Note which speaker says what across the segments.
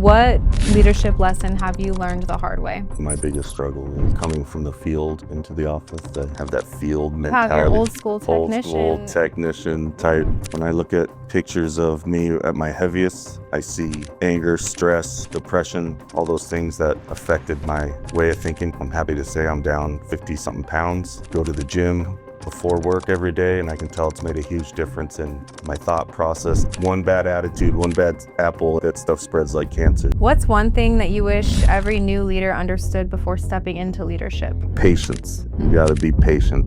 Speaker 1: What leadership lesson have you learned the hard way?
Speaker 2: My biggest struggle is coming from the field into the office, to have that field
Speaker 1: Have your
Speaker 2: mentality.
Speaker 1: old school
Speaker 2: Old school
Speaker 1: technician.
Speaker 2: technician type. When I look at pictures of me at my heaviest, I see anger, stress, depression, all those things that affected my way of thinking. I'm happy to say I'm down 50-something pounds, go to the gym before work every day, and I can tell it's made a huge difference in my thought process. One bad attitude, one bad apple, that stuff spreads like cancer.
Speaker 1: What's one thing that you wish every new leader understood before stepping into leadership?
Speaker 2: Patience. You gotta be patient.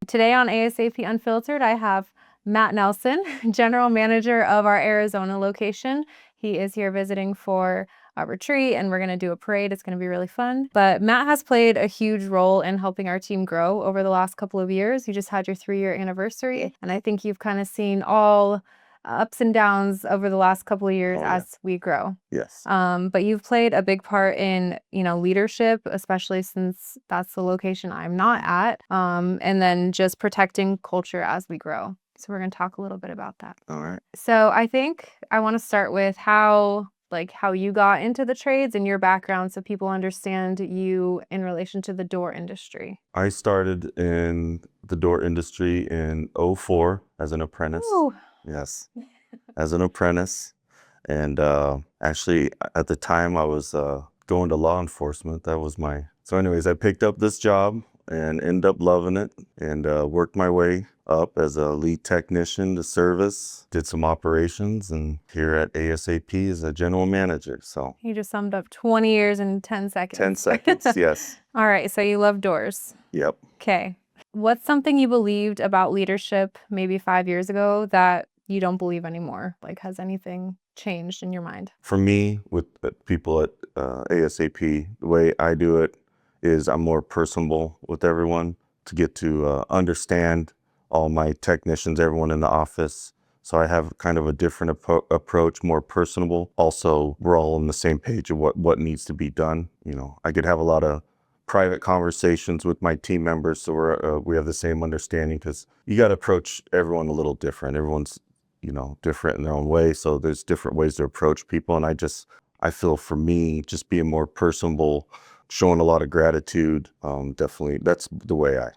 Speaker 1: Today on ASAP Unfiltered, I have Matt Nelson, General Manager of our Arizona location. He is here visiting for a retreat, and we're going to do a parade. It's going to be really fun. But Matt has played a huge role in helping our team grow over the last couple of years. You just had your 3-year anniversary, and I think you've kind of seen all ups and downs over the last couple of years as we grow.
Speaker 2: Yes.
Speaker 1: But you've played a big part in, leadership, especially since that's the location I'm not at. And then just protecting culture as we grow. So we're going to talk a little bit about that.
Speaker 2: All right.
Speaker 1: So I think I want to start with how you got into the trades and your background so people understand you in relation to the door industry.
Speaker 2: I started in the door industry in '04 as an apprentice.
Speaker 1: Ooh.
Speaker 2: Yes, as an apprentice. And actually, at the time, I was going to law enforcement. That was so anyways, I picked up this job and ended up loving it, and worked my way up as a lead technician to service, did some operations, and here at ASAP as a general manager. So
Speaker 1: You just summed up 20 years in 10 seconds.
Speaker 2: 10 seconds, yes.
Speaker 1: All right, so you love doors.
Speaker 2: Yep.
Speaker 1: Okay. What's something you believed about leadership maybe 5 years ago that you don't believe anymore? Like, has anything changed in your mind?
Speaker 2: For me, with people at ASAP, the way I do it is I'm more personable with everyone to get to understand all my technicians, everyone in the office. So I have kind of a different approach, more personable. Also, we're all on the same page of what needs to be done. I could have a lot of private conversations with my team members, so we have the same understanding, because you got to approach everyone a little different. Everyone's different in their own way, so there's different ways to approach people. And I feel for me, just being more personable, showing a lot of gratitude, definitely that's the way I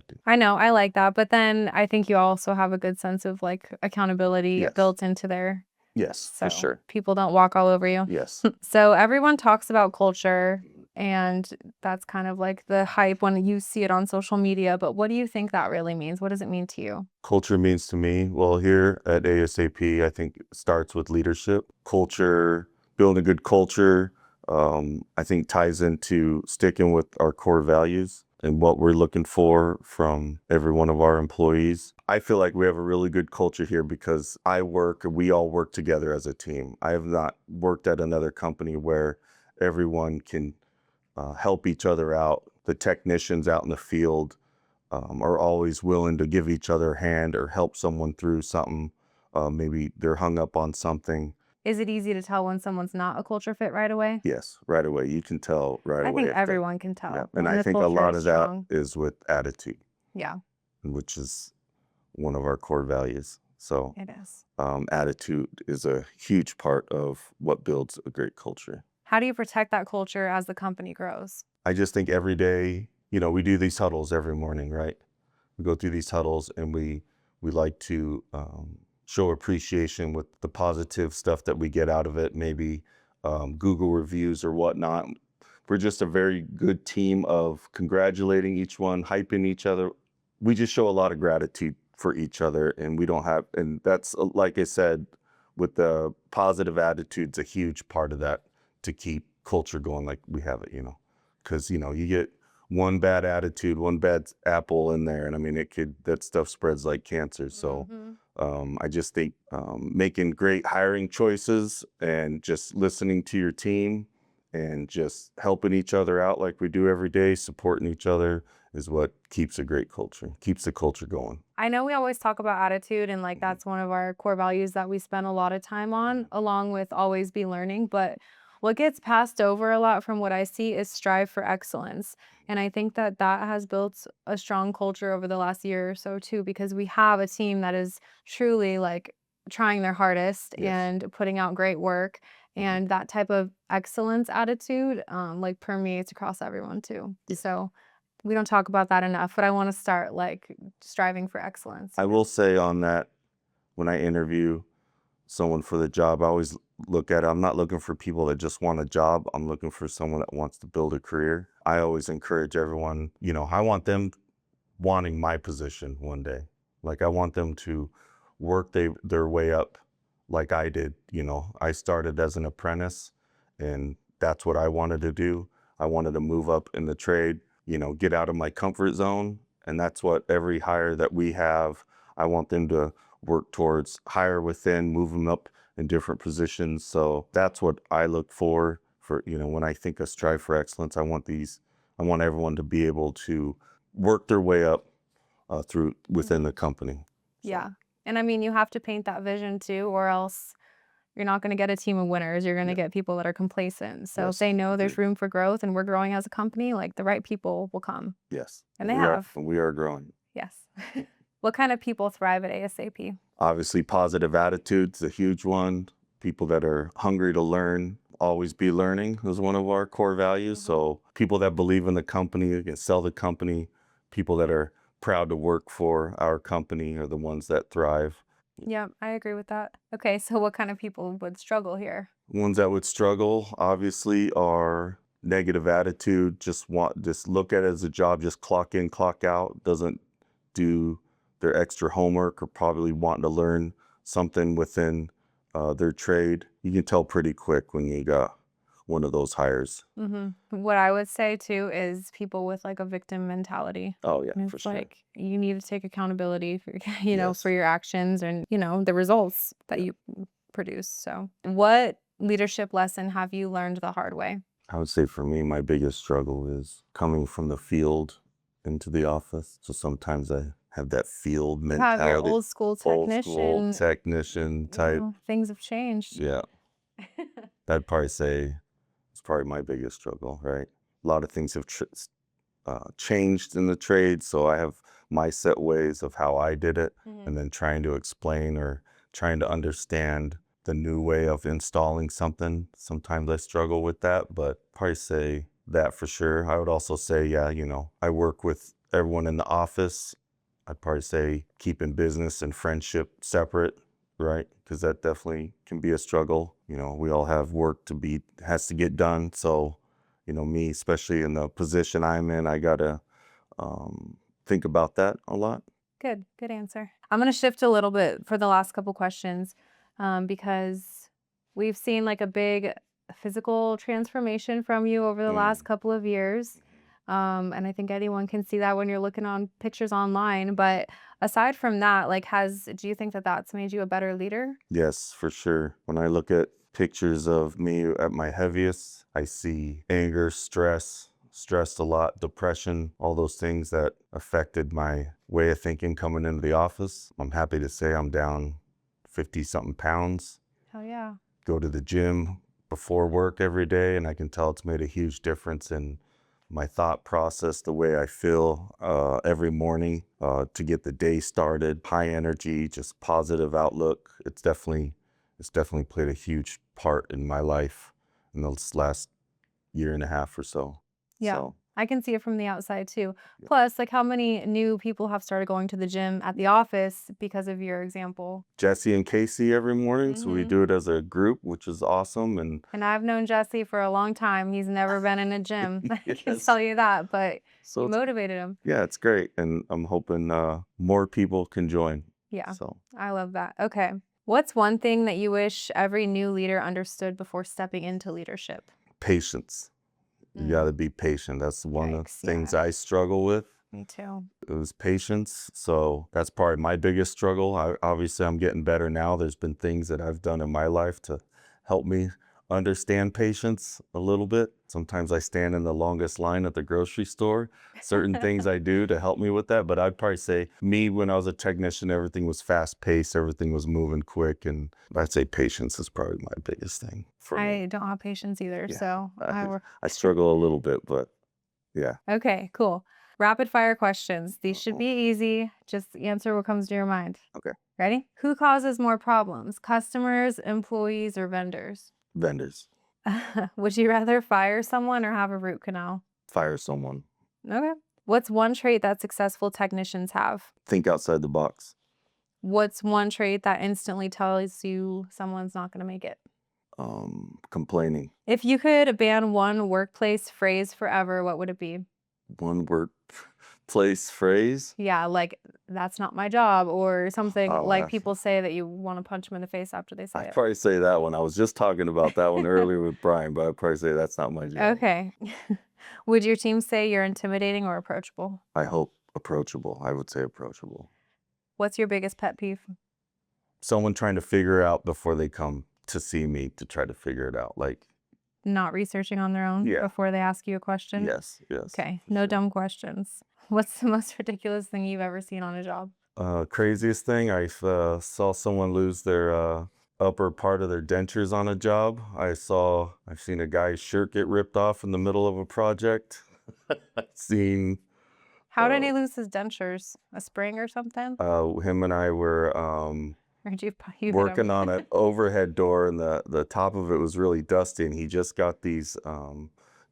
Speaker 2: do.
Speaker 1: I know, I like that, but then I think you also have a good sense of accountability
Speaker 2: Yes.
Speaker 1: built into there.
Speaker 2: Yes,
Speaker 1: So
Speaker 2: for sure.
Speaker 1: people don't walk all over you.
Speaker 2: Yes.
Speaker 1: So everyone talks about culture, and that's kind of like the hype when you see it on social media. But what do you think that really means? What does it mean to you?
Speaker 2: Culture means to me, well, here at ASAP, I think it starts with leadership. Culture, building a good culture, I think ties into sticking with our core values and what we're looking for from every one of our employees. I feel like we have a really good culture here because we all work together as a team. I have not worked at another company where everyone can help each other out. The technicians out in the field are always willing to give each other a hand or help someone through something. Maybe they're hung up on something.
Speaker 1: Is it easy to tell when someone's not a culture fit right away?
Speaker 2: Yes, right away. You can tell right
Speaker 1: I
Speaker 2: away.
Speaker 1: think everyone can tell.
Speaker 2: Yeah.
Speaker 1: when
Speaker 2: And I
Speaker 1: the
Speaker 2: think a
Speaker 1: culture
Speaker 2: lot
Speaker 1: is
Speaker 2: of that
Speaker 1: strong.
Speaker 2: is with attitude,
Speaker 1: Yeah,
Speaker 2: which is one of our core values. So
Speaker 1: it is.
Speaker 2: attitude is a huge part of what builds a great culture.
Speaker 1: How do you protect that culture as the company grows?
Speaker 2: I just think every day, we do these huddles every morning, right? We go through these huddles, and we like to show appreciation with the positive stuff that we get out of it, maybe Google reviews or whatnot. We're just a very good team of congratulating each one, hyping each other. We just show a lot of gratitude for each other, and and that's, like I said, with the positive attitude's a huge part of that to keep culture going like we have it, because, you get one bad attitude, one bad apple in there, and I mean, that stuff spreads like cancer. So I just think making great hiring choices and just listening to your team and just helping each other out like we do every day, supporting each other, is what keeps a great culture, keeps the culture going.
Speaker 1: I know we always talk about attitude, and that's one of our core values that we spend a lot of time on, along with always be learning. But what gets passed over a lot from what I see is strive for excellence. And I think that has built a strong culture over the last year or so too, because we have a team that is truly trying their hardest
Speaker 2: Yes.
Speaker 1: and putting out great work. And that type of excellence attitude, like permeates across everyone too.
Speaker 2: Yeah.
Speaker 1: So we don't talk about that enough, but I want to start like striving for excellence.
Speaker 2: I will say on that, when I interview someone for the job, I always look at it. I'm not looking for people that just want a job. I'm looking for someone that wants to build a career. I always encourage everyone, I want them wanting my position one day. Like I want them to work their way up like I did. I started as an apprentice and that's what I wanted to do. I wanted to move up in the trade, get out of my comfort zone. And that's what every hire that we have, I want them to work towards hire within, move them up in different positions. So that's what I look for, when I think of strive for excellence. I want everyone to be able to work their way up through within the company.
Speaker 1: Yeah. And I mean, you have to paint that vision too, or else you're not going to get a team of winners. You're going to
Speaker 2: Yeah.
Speaker 1: get people that are complacent. So if
Speaker 2: Yes,
Speaker 1: they know there's
Speaker 2: agreed.
Speaker 1: room for growth and we're growing as a company, like the right people will come.
Speaker 2: Yes,
Speaker 1: And they have.
Speaker 2: we are growing.
Speaker 1: Yes. What kind of people thrive at ASAP?
Speaker 2: Obviously, positive attitude's a huge one. People that are hungry to learn, always be learning is one of our core values. So people that believe in the company, can sell the company, people that are proud to work for our company are the ones that thrive.
Speaker 1: Yeah, I agree with that. Okay, so what kind of people would struggle here?
Speaker 2: Ones that would struggle, obviously, are negative attitude, just look at it as a job, just clock in, clock out, doesn't do their extra homework or probably wanting to learn something within their trade. You can tell pretty quick when you got one of those hires.
Speaker 1: What I would say too is people with like a victim mentality.
Speaker 2: Oh yeah,
Speaker 1: And
Speaker 2: for
Speaker 1: it's
Speaker 2: sure.
Speaker 1: like you need to take accountability for
Speaker 2: Yes.
Speaker 1: for your actions and the results that
Speaker 2: Yeah.
Speaker 1: you produce. So, what leadership lesson have you learned the hard way?
Speaker 2: I would say for me, my biggest struggle is coming from the field into the office. So sometimes I have that field
Speaker 1: You have your
Speaker 2: mentality, old school technician type.
Speaker 1: things have changed.
Speaker 2: Yeah, I'd probably say it's probably my biggest struggle, right? A lot of things have changed in the trade, so I have my set ways of how I did it, and then trying to explain or trying to understand the new way of installing something. Sometimes I struggle with that, but probably say that for sure. I would also say, yeah, I work with everyone in the office. I'd probably say keeping business and friendship separate, right? Because that definitely can be a struggle. We all have work has to get done. So, me, especially in the position I'm in, I gotta think about that a lot.
Speaker 1: Good answer. I'm going to shift a little bit for the last couple questions because we've seen like a big physical transformation from you over the last couple of years. And I think anyone can see that when you're looking on pictures online. But aside from that, like, do you think that that's made you a better leader?
Speaker 2: Yes, for sure. When I look at pictures of me at my heaviest, I see anger, stressed a lot, depression, all those things that affected my way of thinking coming into the office. I'm happy to say I'm down 50 something pounds.
Speaker 1: Hell yeah.
Speaker 2: Go to the gym before work every day, and I can tell it's made a huge difference in my thought process, the way I feel every morning to get the day started. High energy, just positive outlook. It's definitely played a huge part in my life in this last year and a half or so.
Speaker 1: Yeah.
Speaker 2: So
Speaker 1: I can see it from the outside too.
Speaker 2: yeah.
Speaker 1: Plus, like how many new people have started going to the gym at the office because of your example?
Speaker 2: Jesse and Casey every morning, so we do it as a group, which is awesome. And
Speaker 1: And I've known Jesse for a long time. He's never been in a gym. I can
Speaker 2: yes,
Speaker 1: tell you that, but
Speaker 2: so
Speaker 1: you motivated him.
Speaker 2: yeah, it's great, and I'm hoping more people can join.
Speaker 1: Yeah,
Speaker 2: So
Speaker 1: I love that. Okay. What's one thing that you wish every new leader understood before stepping into leadership?
Speaker 2: patience. You got to be patient. That's one of the
Speaker 1: Yikes,
Speaker 2: things
Speaker 1: yeah.
Speaker 2: I struggle with.
Speaker 1: Me too.
Speaker 2: It was patience. So that's probably my biggest struggle. Obviously, I'm getting better now. There's been things that I've done in my life to help me understand patience a little bit. Sometimes I stand in the longest line at the grocery store. Certain things I do to help me with that. But I'd probably say me, when I was a technician, everything was fast paced, everything was moving quick. And I'd say patience is probably my biggest thing for me.
Speaker 1: I don't have patience either,
Speaker 2: Yeah.
Speaker 1: so
Speaker 2: I struggle a little bit, but yeah.
Speaker 1: Okay, cool. Rapid fire questions. These should be easy. Just answer what comes to your mind.
Speaker 2: Okay.
Speaker 1: Ready? Who causes more problems? Customers, employees, or vendors?
Speaker 2: Vendors.
Speaker 1: Would you rather fire someone or have a root canal?
Speaker 2: Fire someone.
Speaker 1: Okay. What's one trait that successful technicians have?
Speaker 2: Think outside the box.
Speaker 1: What's one trait that instantly tells you someone's not going to make it?
Speaker 2: Complaining.
Speaker 1: If you could ban one workplace phrase forever, what would it be?
Speaker 2: One workplace phrase.
Speaker 1: Yeah, like that's not my job, or something
Speaker 2: Oh,
Speaker 1: like people say that you want to punch them in the face after they say
Speaker 2: I'd
Speaker 1: it.
Speaker 2: probably say that one. I was just talking about that one earlier with Brian, but I'd probably say that's not my job.
Speaker 1: Okay. Would your team say you're intimidating or approachable?
Speaker 2: I hope approachable. I would say approachable.
Speaker 1: What's your biggest pet peeve?
Speaker 2: Someone trying to figure it out before they come to see me to try to figure it out. Like,
Speaker 1: Not researching on their own
Speaker 2: Yeah.
Speaker 1: before they ask you a question?
Speaker 2: yes.
Speaker 1: Okay,
Speaker 2: for
Speaker 1: no
Speaker 2: sure.
Speaker 1: dumb questions. What's the most ridiculous thing you've ever seen on a job?
Speaker 2: Craziest thing, I saw someone lose their upper part of their dentures on a job. I've seen a guy's shirt get ripped off in the middle of a project. I've seen
Speaker 1: How did
Speaker 2: uh,
Speaker 1: he lose his dentures? A spring or something?
Speaker 2: him and I were
Speaker 1: Or did you hit him?
Speaker 2: working on an overhead door, and the top of it was really dusty, and he just got these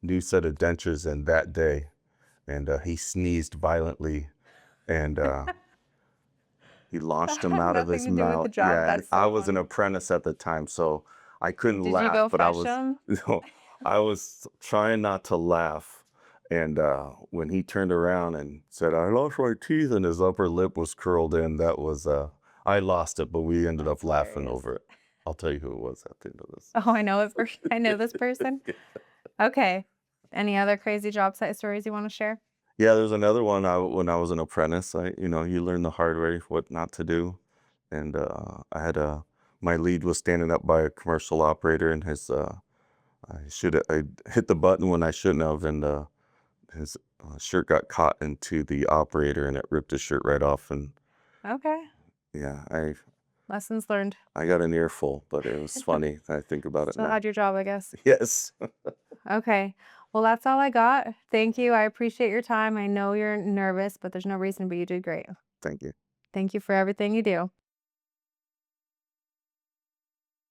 Speaker 2: new set of dentures in that day, and he sneezed violently, and he launched
Speaker 1: That
Speaker 2: them
Speaker 1: had
Speaker 2: out of his
Speaker 1: nothing to do with the
Speaker 2: mouth.
Speaker 1: job.
Speaker 2: Yeah, and
Speaker 1: That's
Speaker 2: I
Speaker 1: so
Speaker 2: was an
Speaker 1: funny.
Speaker 2: apprentice at the time, so I couldn't
Speaker 1: Did you
Speaker 2: laugh,
Speaker 1: go
Speaker 2: but I
Speaker 1: fetch
Speaker 2: was
Speaker 1: him?
Speaker 2: no, I was trying not to laugh. And when he turned around and said, "I lost my teeth," and his upper lip was curled in, that was I lost it, but we ended
Speaker 1: That's
Speaker 2: up laughing
Speaker 1: hilarious.
Speaker 2: over it. I'll tell you who it was at the end of this.
Speaker 1: Oh, I know it I know this person. Okay. Any other crazy job site stories you want to share?
Speaker 2: Yeah, there's another one. When I was an apprentice, you learn the hard way what not to do, and I had my lead was standing up by a commercial operator, and I hit the button when I shouldn't have, and his shirt got caught into the operator, and it ripped his shirt right off. And
Speaker 1: Okay.
Speaker 2: yeah,
Speaker 1: Lessons learned.
Speaker 2: I got an earful, but it was funny. I think about it
Speaker 1: Still
Speaker 2: now.
Speaker 1: had your job, I guess.
Speaker 2: Yes,
Speaker 1: Okay. Well, that's all I got. Thank you. I appreciate your time. I know you're nervous, but there's no reason, but you did great.
Speaker 2: thank you.
Speaker 1: Thank you for everything you do.